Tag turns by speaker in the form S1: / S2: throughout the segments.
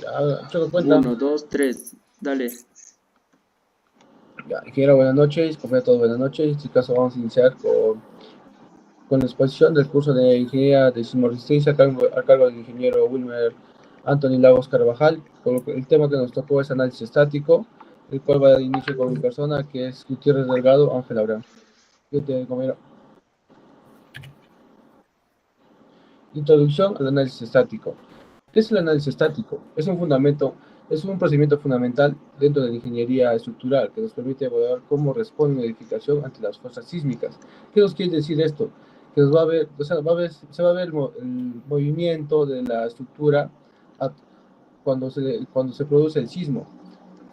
S1: Ya, choco cuenta.
S2: Uno, dos, tres. Dale.
S1: Ya, ingeniero, buenas noches, compañeros, buenas noches. En este caso vamos a iniciar con la exposición del curso de Ingeniería de Sismoresistencia a cargo del ingeniero Wilmer Anthony Lagos Carvajal. El tema que nos tocó es análisis estático, el cual va a dar inicio con mi persona, que es Gutiérrez Delgado Ángel Abraham. Compañero. Introducción al análisis estático. ¿Qué es el análisis estático? Es un procedimiento fundamental dentro de la ingeniería estructural que nos permite evaluar cómo responde una edificación ante las fuerzas sísmicas. ¿Qué nos quiere decir esto? Que nos va a ver, o sea, se va a ver el movimiento de la estructura cuando se produce el sismo.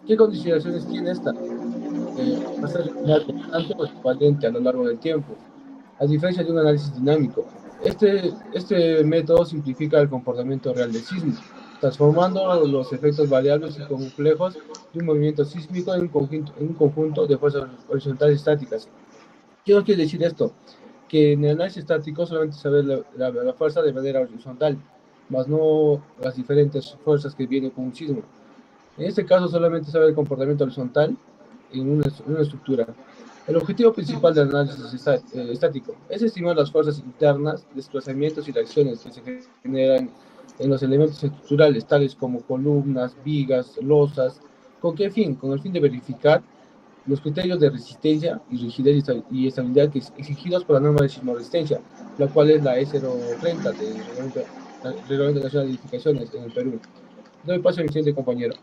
S1: ¿Qué consideraciones tiene esta? Va a ser lineal constante o equivalente a lo largo del tiempo, a diferencia de un análisis dinámico. Este método simplifica el comportamiento real del sismo, transformando los efectos variables y complejos de un movimiento sísmico en un conjunto de fuerzas horizontales estáticas. ¿Qué nos quiere decir esto? Que en el análisis estático solamente se ve la fuerza de manera horizontal, más no las diferentes fuerzas que vienen con un sismo. En este caso solamente se ve el comportamiento horizontal en una estructura. El objetivo principal del análisis estático es estimar las fuerzas internas, desplazamientos y reacciones que se generan en los elementos estructurales, tales como columnas, vigas, losas. ¿Con qué fin? Con el fin de verificar los criterios de resistencia y rigidez y estabilidad exigidos por la norma de sismoresistencia, la cual es la E030 del Reglamento Nacional de Edificaciones en el Perú. Doy paso a mi siguiente compañero.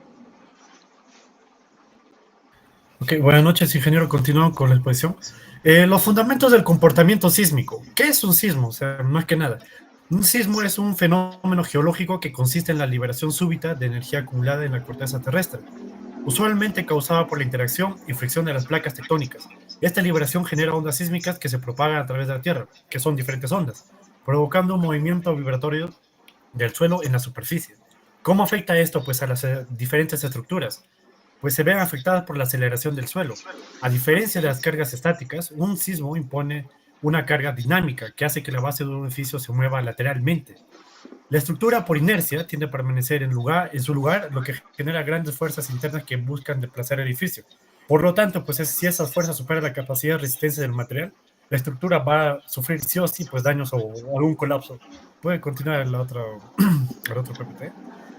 S3: Ok, buenas noches, ingeniero. Continúo con la exposición. Los fundamentos del comportamiento sísmico. ¿Qué es un sismo? O sea, más que nada. Un sismo es un fenómeno geológico que consiste en la liberación súbita de energía acumulada en la corteza terrestre, usualmente causada por la interacción y fricción de las placas tectónicas. Esta liberación genera ondas sísmicas que se propagan a través de la Tierra, que son diferentes ondas, provocando un movimiento vibratorio del suelo en la superficie. ¿Cómo afecta esto? Pues a las diferentes estructuras, pues se ven afectadas por la aceleración del suelo. A diferencia de las cargas estáticas, un sismo impone una carga dinámica que hace que la base de un edificio se mueva lateralmente. La estructura, por inercia, tiende a permanecer en su lugar, lo que genera grandes fuerzas internas que buscan desplazar el edificio. Por lo tanto, pues si esas fuerzas superan la capacidad de resistencia del material, la estructura va a sufrir sí o sí pues daños o algún colapso. Puede continuar el otro PPT.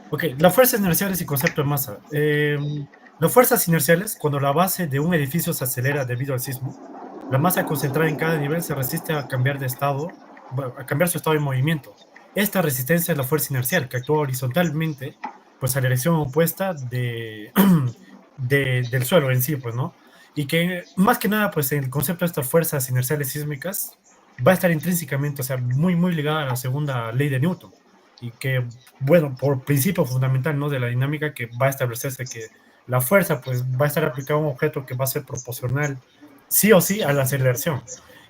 S3: Ok, las fuerzas inerciales y concepto de masa. Las fuerzas inerciales, cuando la base de un edificio se acelera debido al sismo, la masa concentrada en cada nivel se resiste a cambiar de estado, a cambiar su estado de movimiento. Esta resistencia es la fuerza inercial, que actúa horizontalmente, pues a la dirección opuesta del suelo en sí, pues, ¿no? Y que, más que nada, pues el concepto de estas fuerzas inerciales sísmicas va a estar intrínsecamente, o sea, muy, muy ligada a la segunda ley de Newton. Y que, bueno, por principio fundamental, ¿no? De la dinámica, que va a establecerse que la fuerza, pues, va a estar aplicada a un objeto que va a ser proporcional, sí o sí, a la aceleración.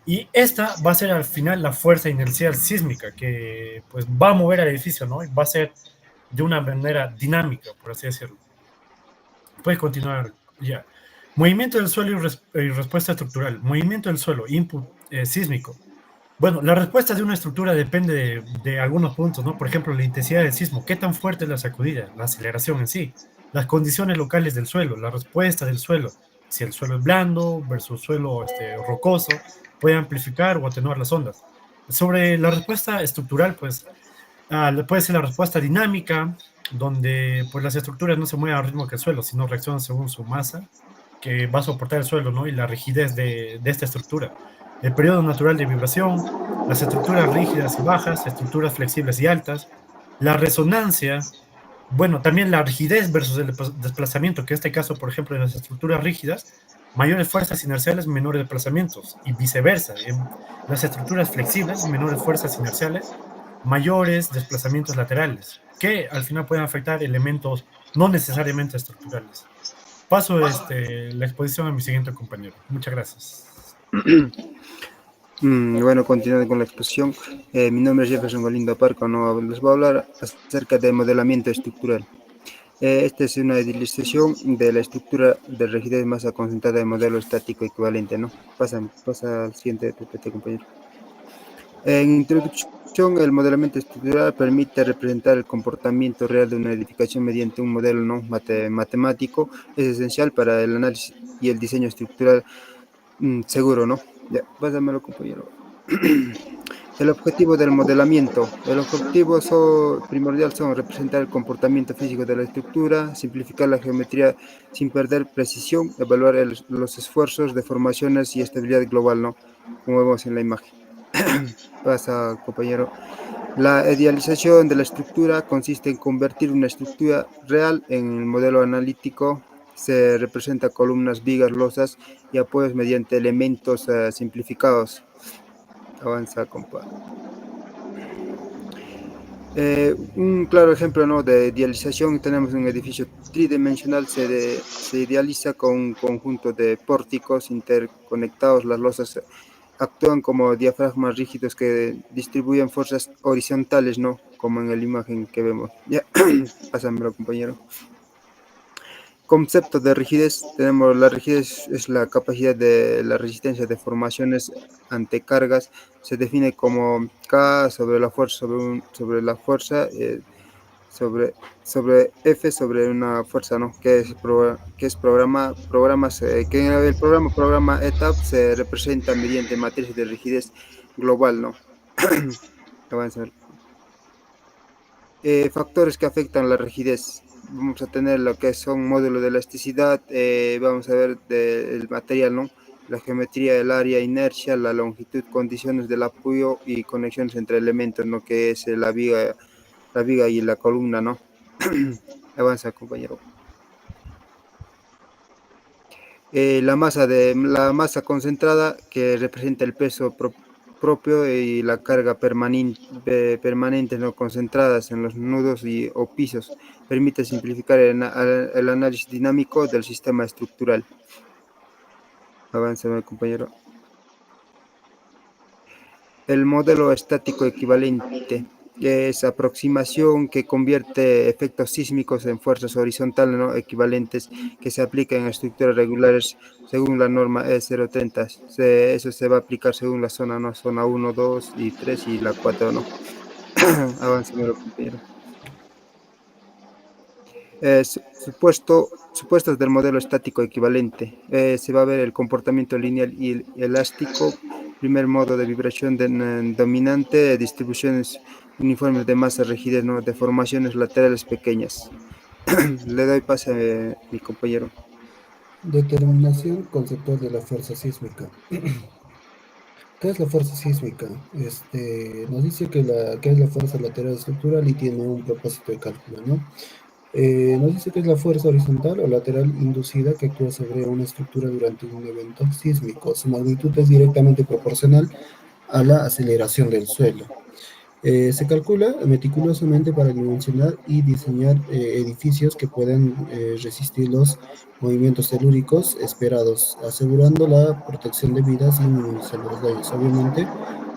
S3: Y esta va a ser al final la fuerza inercial sísmica que pues va a mover al edificio, ¿no? Y va a ser de una manera dinámica, por así decirlo. Puedes continuar ya. Movimiento del suelo y respuesta estructural. Movimiento del suelo, input sísmico. Bueno, la respuesta de una estructura depende de algunos puntos, ¿no? Por ejemplo, la intensidad del sismo, qué tan fuerte es la sacudida, la aceleración en sí, las condiciones locales del suelo, la respuesta del suelo, si el suelo es blando versus suelo rocoso, puede amplificar o atenuar las ondas. Sobre la respuesta estructural, pues puede ser la respuesta dinámica, donde pues las estructuras no se mueven al ritmo que el suelo, sino reaccionan según su masa, que va a soportar el suelo, ¿no? Y la rigidez de esta estructura. El periodo natural de vibración, las estructuras rígidas y bajas, estructuras flexibles y altas, la resonancia, bueno, también la rigidez versus el desplazamiento, que en este caso, por ejemplo, en las estructuras rígidas, mayores fuerzas inerciales, menores desplazamientos, y viceversa. En las estructuras flexibles, menores fuerzas inerciales, mayores desplazamientos laterales, que al final pueden afectar elementos no necesariamente estructurales. Paso la exposición a mi siguiente compañero. Muchas gracias.
S4: Bueno, continuando con la exposición, mi nombre es Jefferson Galindo Parco, ¿no? Les voy a hablar acerca del modelamiento estructural. Esta es una ilustración de la estructura de rigidez masa concentrada de modelo estático equivalente, ¿no? Pasa al siguiente PPT, compañero. En introducción El modelamiento estructural permite representar el comportamiento real de una edificación mediante un modelo no matemático. Es esencial para el análisis y el diseño estructural seguro, ¿no? Ya, pásamelo, compañero. El objetivo del modelamiento. El objetivo primordial son representar el comportamiento físico de la estructura, simplificar la geometría sin perder precisión, evaluar los esfuerzos, deformaciones y estabilidad global, ¿no? Como vemos en la imagen. Pasa, compañero. La idealización de la estructura consiste en convertir una estructura real en el modelo analítico. Se representa columnas, vigas, losas y apoyos mediante elementos simplificados. Avanza, compa. Un claro ejemplo, ¿no?, de idealización, tenemos un edificio tridimensional, se idealiza con un conjunto de pórticos interconectados. Las losas actúan como diafragmas rígidos que distribuyen fuerzas horizontales, ¿no?, como en la imagen que vemos. Ya, pásamelo, compañero. Concepto de rigidez. Tenemos la rigidez, es la capacidad de la resistencia de formaciones ante cargas. Se define como K sobre la fuerza sobre la fuerza sobre F sobre una fuerza, ¿no?, que es que en el programa ETAP se representa mediante matrices de rigidez global, ¿no? Avanza. Factores que afectan la rigidez. Vamos a tener lo que son módulos de elasticidad, vamos a ver del material, ¿no?, la geometría del área, inercia, la longitud, condiciones del apoyo y conexiones entre elementos, ¿no?, que es la viga y la columna, ¿no? Avanza, compañero. La masa concentrada, que representa el peso propio y la carga permanente, ¿no?, concentradas en los nudos o pisos, permite simplificar el análisis dinámico del sistema estructural. Avanza, compañero. El modelo estático equivalente es aproximación que convierte efectos sísmicos en fuerzas horizontales, ¿no?, equivalentes, que se aplican en estructuras regulares según la norma E030. Eso se va a aplicar según la zona, ¿no?, zona 1, 2 y 3 y la 4, ¿no? Avance, compañero. Supuestos del modelo estático equivalente. Se va a ver el comportamiento lineal y elástico. Primer modo de vibración dominante, distribuciones uniformes de masa, rigidez, ¿no?, deformaciones laterales pequeñas. Le doy pase a mi compañero.
S5: Determinación conceptual de la fuerza sísmica. ¿Qué es la fuerza sísmica? Nos dice que es la fuerza lateral estructural y tiene un propósito de cálculo, ¿no? Nos dice que es la fuerza horizontal o lateral inducida que actúa sobre una estructura durante un evento sísmico. Su magnitud es directamente proporcional a la aceleración del suelo. Se calcula meticulosamente para dimensionar y diseñar edificios que puedan resistir los movimientos telúricos esperados, asegurando la protección de vidas y minimizando los daños. Obviamente,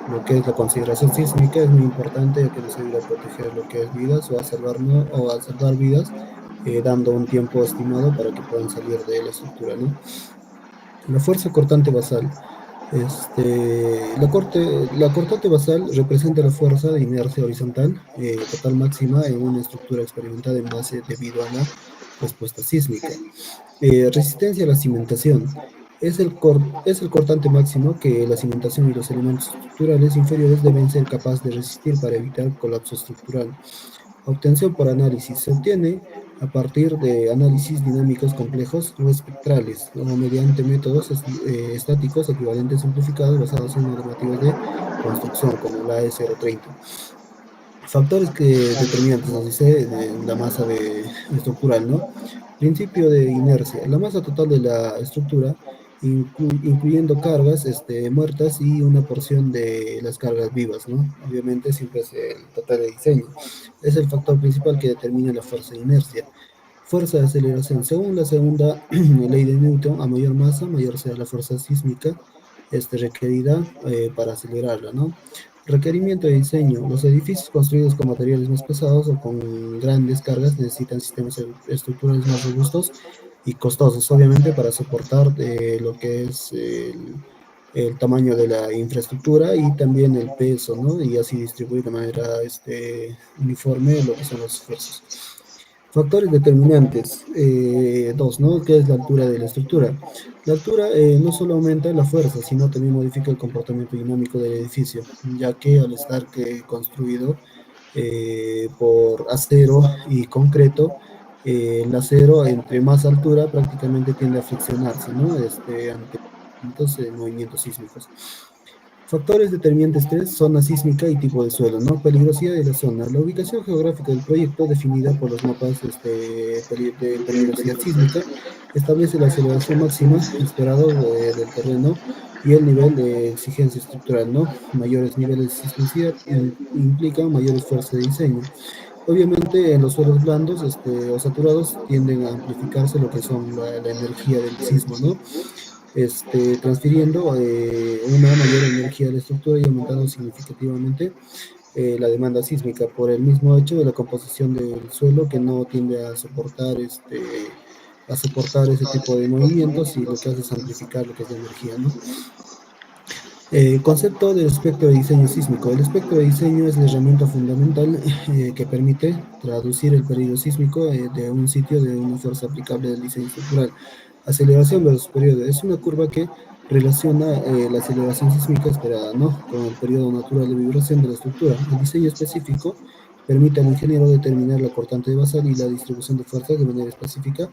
S5: lo que es la consideración sísmica es muy importante, ya que nos ayuda a proteger lo que es vidas o a salvar vidas, dando un tiempo estimado para que puedan salir de la estructura, ¿no? La fuerza cortante basal. La cortante basal representa la fuerza de inercia horizontal total máxima en una estructura experimentada en base debido a la respuesta sísmica. Resistencia a la cimentación. Es el cortante máximo que la cimentación y los elementos estructurales inferiores deben ser capaces de resistir para evitar colapso estructural. Obtención por análisis. Se obtiene a partir de análisis dinámicos complejos o espectrales, o mediante métodos estáticos equivalentes simplificados basados en normativas de construcción, como la E030. Factores que determinantes, nos dice, de la masa estructural, ¿no? Principio de inercia. La masa total de la estructura, incluyendo cargas muertas y una porción de las cargas vivas, ¿no? Obviamente siempre es el total de diseño. Es el factor principal que determina la fuerza de inercia. Fuerza de aceleración. Según la segunda ley de Newton, a mayor masa, mayor será la fuerza sísmica requerida para acelerarla, ¿no? Requerimiento de diseño. Los edificios construidos con materiales más pesados o con grandes cargas necesitan sistemas estructurales más robustos y costosos, obviamente, para soportar lo que es el tamaño de la infraestructura y también el peso, ¿no? Y así distribuir de manera uniforme lo que son los esfuerzos. Factores determinantes, dos, ¿no? ¿Qué es la altura de la estructura? La altura no solo aumenta la fuerza, sino también modifica el comportamiento dinámico del edificio, ya que al estar construido por acero y concreto, el acero entre más altura prácticamente tiende a friccionarse, ¿no? Ante movimientos sísmicos. Factores determinantes 3, zona sísmica y tipo de suelo, ¿no? Peligrosidad de la zona. La ubicación geográfica del proyecto, definida por los mapas de peligrosidad sísmica, establece la aceleración máxima esperado del terreno y el nivel de exigencia estructural, ¿no? Mayores niveles de sismicidad implican mayor esfuerzo de diseño. Obviamente en los suelos blandos o saturados tienden a amplificarse lo que son la energía del sismo, ¿no? Transfiriendo una mayor energía de la estructura y aumentando significativamente la demanda sísmica por el mismo hecho de la composición del suelo que no tiende a soportar ese tipo de movimientos y lo que hace es amplificar lo que es la energía, ¿no? Concepto del espectro de diseño sísmico. El espectro de diseño es la herramienta fundamental que permite traducir el periodo sísmico de un sitio de una fuerza aplicable del diseño estructural. Aceleración versus periodo. Es una curva que relaciona la aceleración sísmica esperada, ¿no?, con el periodo natural de vibración de la estructura. El diseño específico permite al ingeniero determinar la cortante basal y la distribución de fuerzas de manera específica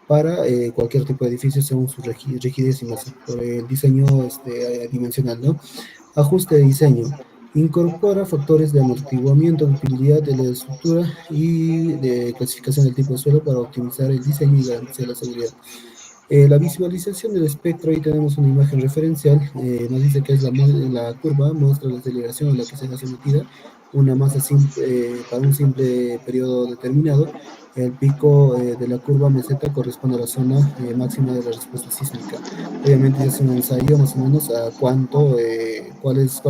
S5: para cualquier tipo de edificio según su rigidez y masa, por el diseño dimensional, ¿no? Ajuste de diseño. Incorpora factores de amortiguamiento, de utilidad de la estructura y de clasificación del tipo de suelo para optimizar el diseño y garantizar la seguridad. La visualización del espectro, ahí tenemos una imagen referencial, nos dice que es la curva, muestra la aceleración a la que será sometida una masa para un simple periodo determinado. El pico de la curva meseta corresponde a la zona máxima de la respuesta sísmica. Obviamente se hace un ensayo más o menos a cuál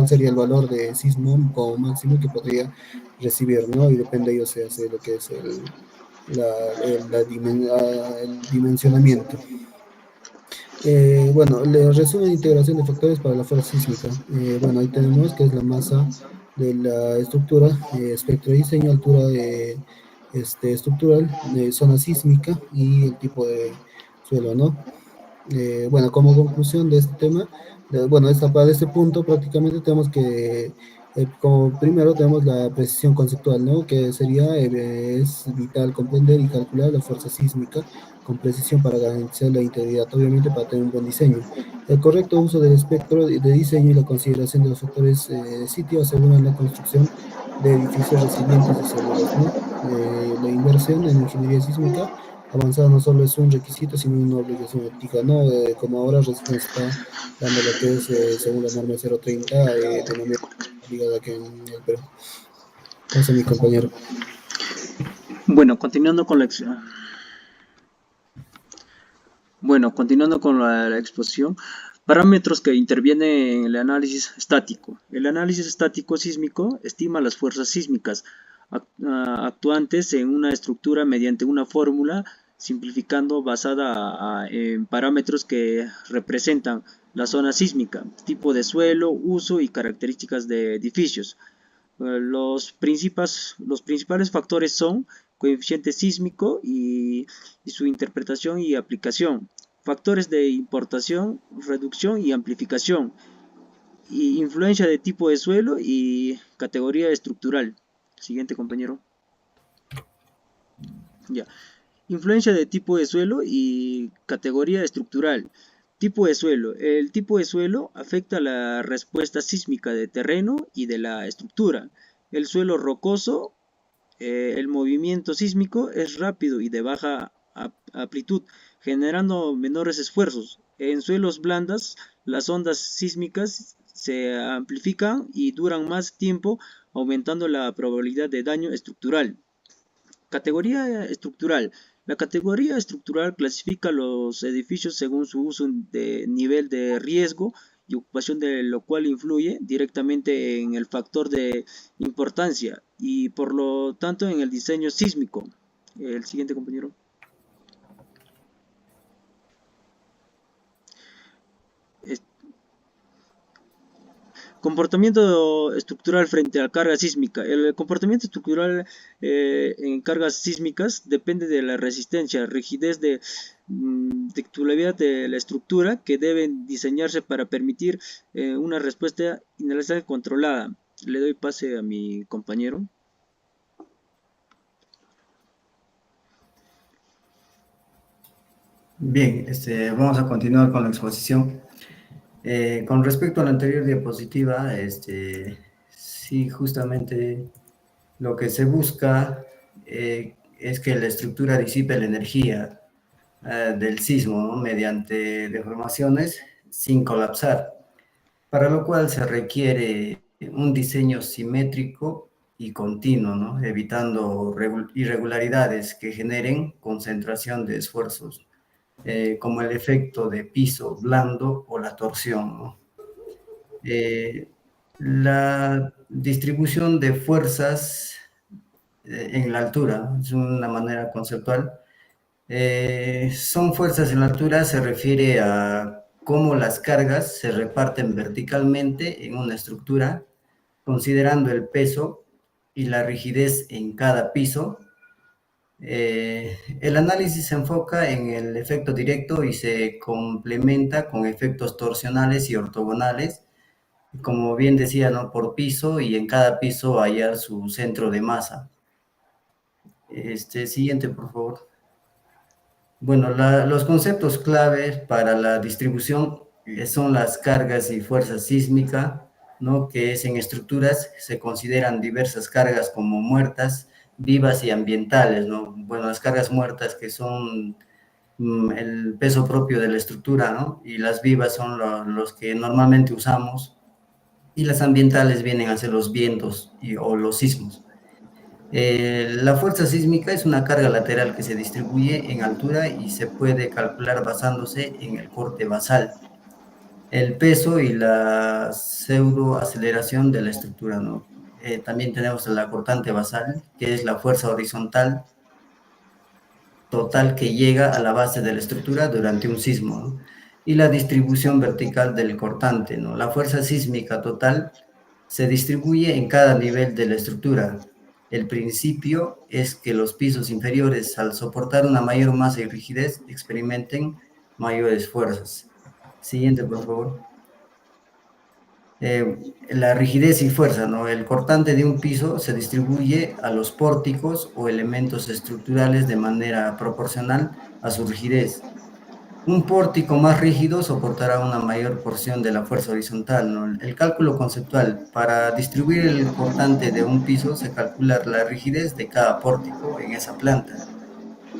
S5: sería el valor de sismo como máximo que podría recibir, ¿no? Y depende de ello se hace lo que es el dimensionamiento. Bueno, le resumen de integración de factores para la fuerza sísmica. Bueno, ahí tenemos que es la masa de la estructura, espectro de diseño, altura estructural, zona sísmica y el tipo de suelo, ¿no? Bueno, como conclusión de este tema, bueno, para este punto prácticamente tenemos que, como primero tenemos la precisión conceptual, ¿no? Que sería, es vital comprender y calcular la fuerza sísmica con precisión para garantizar la integridad, obviamente para tener un buen diseño. El correcto uso del espectro de diseño y la consideración de los factores de sitio aseguran la construcción de edificios resilientes y seguros, ¿no? La inversión en ingeniería sísmica avanzada no solo es un requisito, sino una obligación ética, ¿no? Como ahora recién se está dando lo que es, según la norma 030, de manera obligada aquí en el Perú. Pasa mi compañero.
S2: Bueno, continuando con la exposición, parámetros que intervienen en el análisis estático. El análisis estático sísmico estima las fuerzas sísmicas actuantes en una estructura mediante una fórmula simplificando basada en parámetros que representan la zona sísmica, tipo de suelo, uso y características de edificios. Los principales factores son coeficiente sísmico y su interpretación y aplicación, factores de importación, reducción y amplificación, y influencia de tipo de suelo y categoría estructural. Siguiente, compañero. Ya. Influencia de tipo de suelo y categoría estructural. Tipo de suelo. El tipo de suelo afecta la respuesta sísmica de terreno y de la estructura. El suelo rocoso, el movimiento sísmico es rápido y de baja amplitud, generando menores esfuerzos. En suelos blandas, las ondas sísmicas se amplifican y duran más tiempo, aumentando la probabilidad de daño estructural. Categoría estructural. La categoría estructural clasifica los edificios según su uso de nivel de riesgo y ocupación, de lo cual influye directamente en el factor de importancia y por lo tanto en el diseño sísmico. El siguiente, compañero. Comportamiento estructural frente a carga sísmica. El comportamiento estructural en cargas sísmicas depende de la resistencia, rigidez de texturalidad de la estructura que deben diseñarse para permitir una respuesta inercial controlada. Le doy pase a mi compañero.
S6: Bien, vamos a continuar con la exposición. Con respecto a la anterior diapositiva, sí, justamente lo que se busca es que la estructura disipe la energía del sismo, ¿no?, mediante deformaciones sin colapsar, para lo cual se requiere un diseño simétrico y continuo, ¿no?, evitando irregularidades que generen concentración de esfuerzos, como el efecto de piso blando o la torsión, ¿no? La distribución de fuerzas en la altura es una manera conceptual. Son fuerzas en la altura, se refiere a cómo las cargas se reparten verticalmente en una estructura, considerando el peso y la rigidez en cada piso. El análisis se enfoca en el efecto directo y se complementa con efectos torsionales y ortogonales, como bien decía, ¿no?, por piso, y en cada piso hallar su centro de masa. Siguiente, por favor. Bueno, los conceptos claves para la distribución son las cargas y fuerzas sísmicas, ¿no?, que es en estructuras, se consideran diversas cargas como muertas, vivas y ambientales, ¿no? Bueno, las cargas muertas, que son el peso propio de la estructura, ¿no?, y las vivas son los que normalmente usamos, y las ambientales vienen a ser los vientos o los sismos. La fuerza sísmica es una carga lateral que se distribuye en altura y se puede calcular basándose en el corte basal, el peso y la pseudoaceleración de la estructura, ¿no? También tenemos la cortante basal, que es la fuerza horizontal total que llega a la base de la estructura durante un sismo, ¿no?, y la distribución vertical del cortante, ¿no? La fuerza sísmica total se distribuye en cada nivel de la estructura. El principio es que los pisos inferiores, al soportar una mayor masa y rigidez, experimenten mayores fuerzas. Siguiente, por favor. La rigidez y fuerza, ¿no? El cortante de un piso se distribuye a los pórticos o elementos estructurales de manera proporcional a su rigidez. Un pórtico más rígido soportará una mayor porción de la fuerza horizontal, ¿no? El cálculo conceptual: para distribuir el cortante de un piso se calcula la rigidez de cada pórtico en esa planta.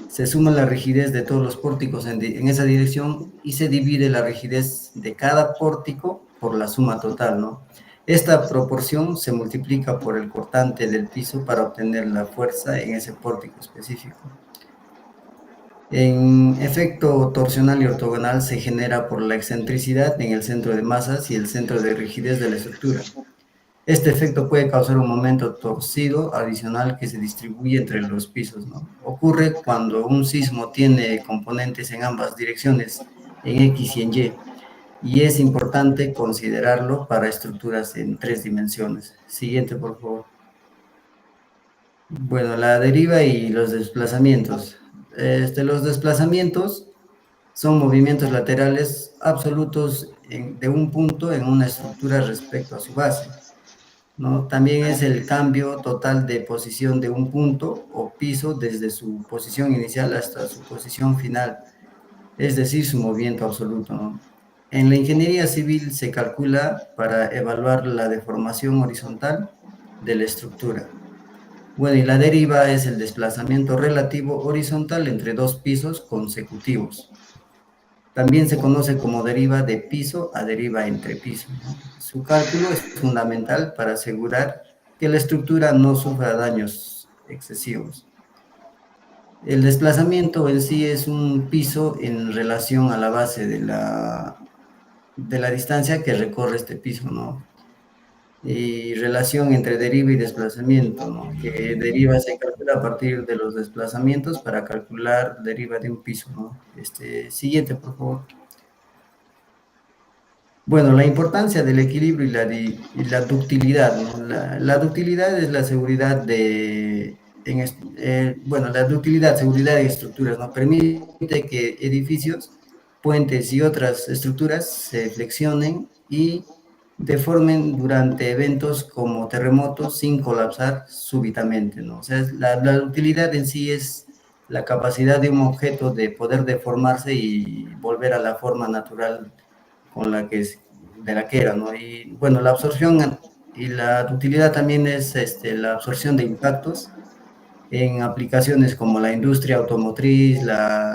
S6: Se suma la rigidez de todos los pórticos en esa dirección y se divide la rigidez de cada pórtico por la suma total, ¿no? Esta proporción se multiplica por el cortante del piso para obtener la fuerza en ese pórtico específico. En efecto torsional y ortogonal se genera por la excentricidad en el centro de masas y el centro de rigidez de la estructura. Este efecto puede causar un momento torcido adicional que se distribuye entre los pisos, ¿no? Ocurre cuando un sismo tiene componentes en ambas direcciones, en X y en y es importante considerarlo para estructuras en 3 dimensiones. Siguiente, por favor. Bueno, la deriva y los desplazamientos. Los desplazamientos son movimientos laterales absolutos de un punto en una estructura respecto a su base, ¿no? También es el cambio total de posición de un punto o piso desde su posición inicial hasta su posición final, es decir, su movimiento absoluto, ¿no? En la ingeniería civil se calcula para evaluar la deformación horizontal de la estructura. Bueno, y la deriva es el desplazamiento relativo horizontal entre dos pisos consecutivos. También se conoce como deriva de piso a deriva entre piso, ¿no? Su cálculo es fundamental para asegurar que la estructura no sufra daños excesivos. El desplazamiento en sí es un piso en relación a la base de la distancia que recorre este piso, ¿no? Y relación entre deriva y desplazamiento, ¿no? Que deriva se calcula a partir de los desplazamientos para calcular deriva de un piso, ¿no? Siguiente, por favor. Bueno, la importancia del equilibrio y la ductilidad, ¿no? La ductilidad es la seguridad bueno, la ductilidad, seguridad de estructuras, ¿no? Permite que edificios, puentes y otras estructuras se flexionen y deformen durante eventos como terremotos sin colapsar súbitamente, ¿no? O sea, la ductilidad en sí es la capacidad de un objeto de poder deformarse y volver a la forma natural con la que de la que era, ¿no? Y bueno, la absorción y la ductilidad también es la absorción de impactos en aplicaciones como la industria automotriz,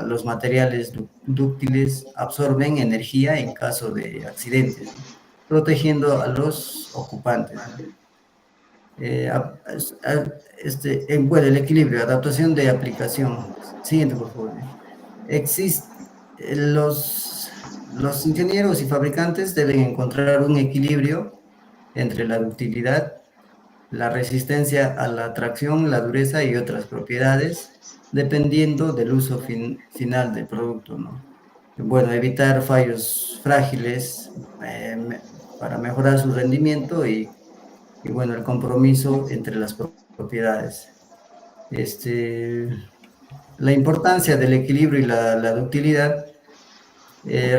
S6: los materiales dúctiles absorben energía en caso de accidentes, ¿no? Protegiendo a los ocupantes, ¿no? Bueno, el equilibrio, adaptación de aplicación. Siguiente, por favor. Existe, los ingenieros y fabricantes deben encontrar un equilibrio entre la ductilidad, la resistencia a la tracción, la dureza y otras propiedades, dependiendo del uso final del producto, ¿no? Bueno, evitar fallos frágiles para mejorar su rendimiento y bueno, el compromiso entre las propiedades. La importancia del equilibrio y la ductilidad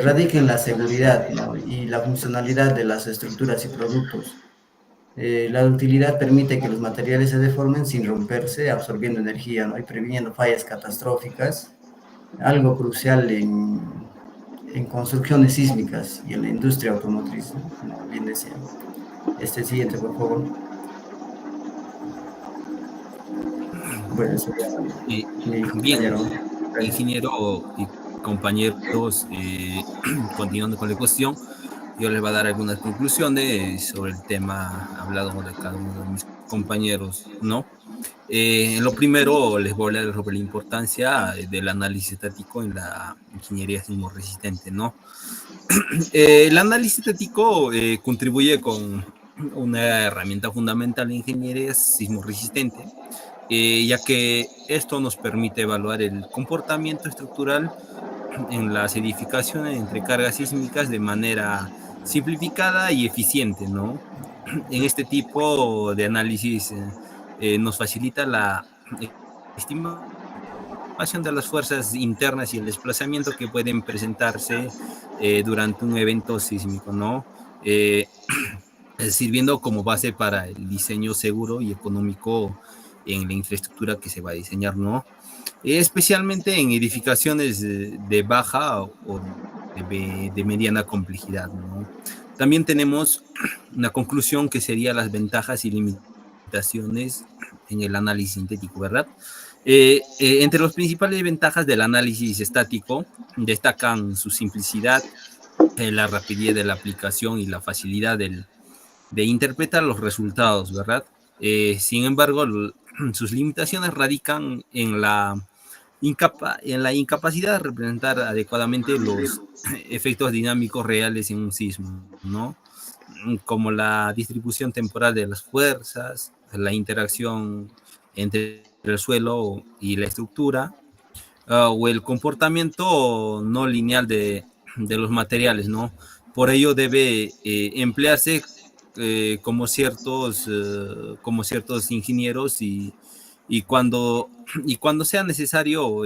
S6: radica en la seguridad, ¿no? Y la funcionalidad de las estructuras y productos. La ductilidad permite que los materiales se deformen sin romperse, absorbiendo energía, ¿no? Y previniendo fallas catastróficas, algo crucial en construcciones sísmicas y en la industria automotriz, ¿no? Como bien decía. Siguiente, por favor. Bueno, eso ya mi compañero.
S7: Bien, ingeniero y compañeros, continuando con la cuestión, yo les voy a dar algunas conclusiones sobre el tema hablado de cada uno de mis compañeros, ¿no? En lo primero, les voy a hablar sobre la importancia del análisis estático en la ingeniería sismo resistente, ¿no? El análisis estático contribuye con una herramienta fundamental en ingeniería sismo resistente, ya que esto nos permite evaluar el comportamiento estructural en las edificaciones entre cargas sísmicas de manera simplificada y eficiente, ¿no? En este tipo de análisis nos facilita la estimación de las fuerzas internas y el desplazamiento que pueden presentarse durante un evento sísmico, ¿no? Sirviendo como base para el diseño seguro y económico en la infraestructura que se va a diseñar, ¿no? Especialmente en edificaciones de baja o de mediana complejidad, ¿no? También tenemos una conclusión que sería las ventajas y limitaciones en el análisis sintético, ¿verdad? Entre las principales ventajas del análisis estático destacan su simplicidad, la rapidez de la aplicación y la facilidad de interpretar los resultados, ¿verdad? Sin embargo, sus limitaciones radican en la incapacidad de representar adecuadamente los efectos dinámicos reales en un sismo, ¿no? Como la distribución temporal de las fuerzas, la interacción entre el suelo y la estructura, o el comportamiento no lineal de los materiales, ¿no? Por ello debe emplearse como ciertos ingenieros y cuando sea necesario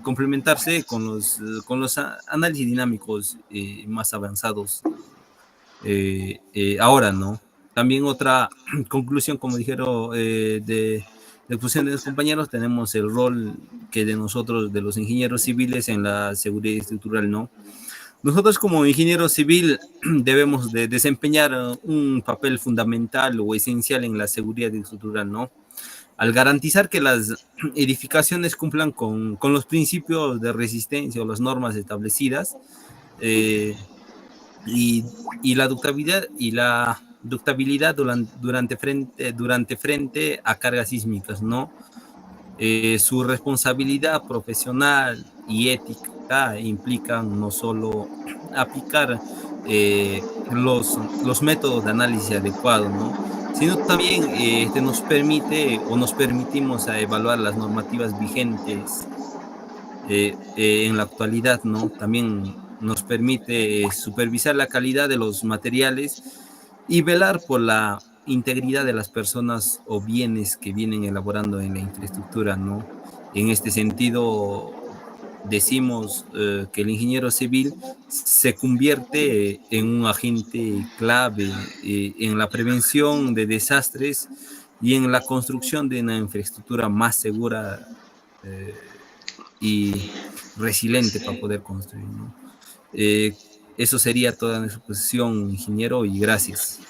S7: complementarse con los análisis dinámicos más avanzados ahora, ¿no? También otra conclusión, como dijeron de la exposición de los compañeros, tenemos el rol que de nosotros, de los ingenieros civiles en la seguridad estructural, ¿no? Nosotros como ingeniero civil debemos de desempeñar un papel fundamental o esencial en la seguridad estructural, ¿no? Al garantizar que las edificaciones cumplan con los principios de resistencia o las normas establecidas y la ductabilidad durante frente a cargas sísmicas, ¿no? Su responsabilidad profesional y ética implican no solo aplicar los métodos de análisis adecuados, ¿no? Sino también nos permitimos a evaluar las normativas vigentes en la actualidad, ¿no? También nos permite supervisar la calidad de los materiales y velar por la integridad de las personas o bienes que vienen elaborando en la infraestructura, ¿no? En este sentido, decimos que el ingeniero civil se convierte en un agente clave en la prevención de desastres y en la construcción de una infraestructura más segura y resiliente para poder construir, ¿no? Eso sería toda nuestra exposición, ingeniero, y gracias.